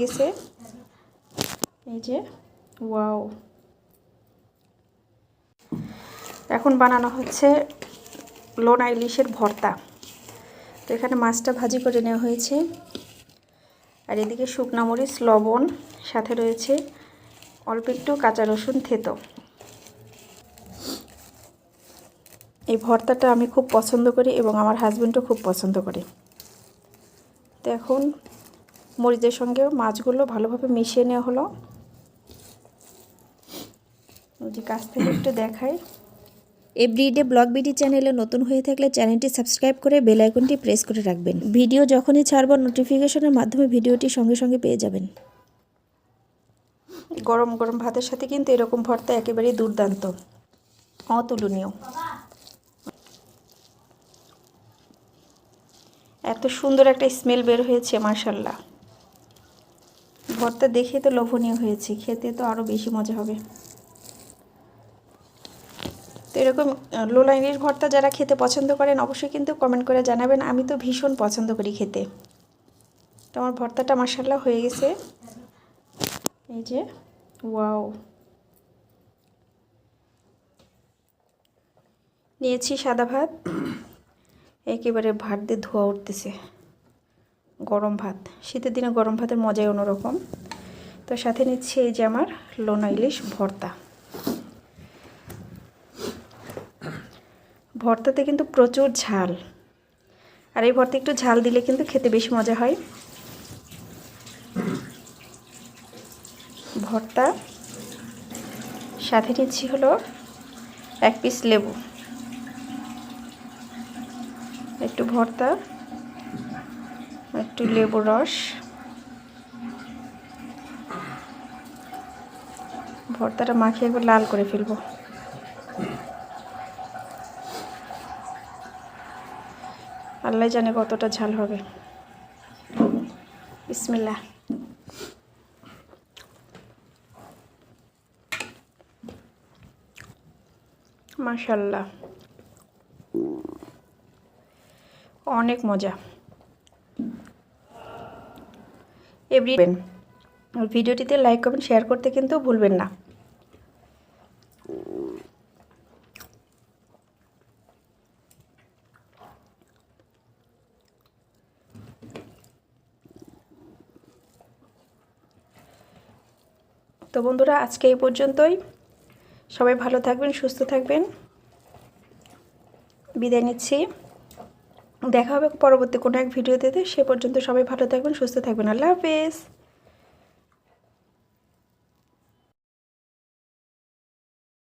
গেছে। এই যে ওয়াও, এখন বানানো হচ্ছে লোনা ইলিশের ভর্তা। তো এখানে মাছটা ভাজি করে নেওয়া হয়েছে, আর এদিকে শুকনো মরিচ, লবণ, সাথে রয়েছে অল্প একটু কাঁচা রসুন থেতো। এই ভর্তাটা আমি খুব পছন্দ করি এবং আমার হাজব্যান্ডও খুব পছন্দ করে। তো এখন মরিচের সঙ্গে মাছগুলো ভালোভাবে মিশিয়ে নেওয়া হলো। ওই যে কাছ থেকে একটু দেখাই। এভরিডে ব্লগ বিডি চ্যানেলে নতুন হয়ে থাকলে চ্যানেলটি সাবস্ক্রাইব করে বেল আইকনটি প্রেস করে রাখবেন। ভিডিও যখনই ছাড়ব নোটিফিকেশনের মাধ্যমে ভিডিওটি সঙ্গে সঙ্গে পেয়ে যাবেন। গরম গরম ভাতের সাথে কিন্তু এরকম ভর্তা একেবারেই দুর্দান্ত, অতুলনীয়। এত সুন্দর একটা স্মেল বের হয়েছে, মাশাআল্লাহ। ভর্তা দেখে তো লোভনীয় হয়েছে, খেতে তো আরও বেশি মজা হবে। তো এরকম লোলা ইলিশ ভর্তা যারা খেতে পছন্দ করেন অবশ্যই কিন্তু কমেন্ট করে জানাবেন। আমি তো ভীষণ পছন্দ করি খেতে। তো আমার ভর্তাটা মাশাআল্লাহ হয়ে গেছে। এই যে ওয়াও, নিয়েছি সাদা ভাত, একেবারে ভাত দিয়ে ধোয়া উঠতেছে। গরম ভাত, শীতের দিনে গরম ভাতের মজাই অন্যরকম। তো সাথে নিচ্ছি এই যে আমার লোনা ইলিশ ভর্তা। ভর্তাতে কিন্তু প্রচুর ঝাল, আর এই ভর্তা একটু ঝাল দিলে কিন্তু খেতে বেশি মজা হয়। ভর্তা সাথে নিচ্ছি হলো 1 পিস লেবু, একটু ভর্তা, একটু লেবু রস। ভর্তাটা মাখিয়ে একবার লাল করে ফেলবো। আল্লাহ জানে কতটা ঝাল হবে। বিসমিল্লাহ। মাশাআল্লাহ, অনেক মজা। ভিডিওটিতে লাইক কমেন্ট শেয়ার করতে কিন্তু ভুলবেন না। তো বন্ধুরা, আজকে এই পর্যন্তই। সবাই ভালো থাকবেন, সুস্থ থাকবেন। বিদায় নিচ্ছি। দেখা হবে পরবর্তী কোনো এক ভিডিওতে। সে পর্যন্ত সবাই ভালো থাকবেন, সুস্থ থাকবেন। আল্লাহ হাফেজ।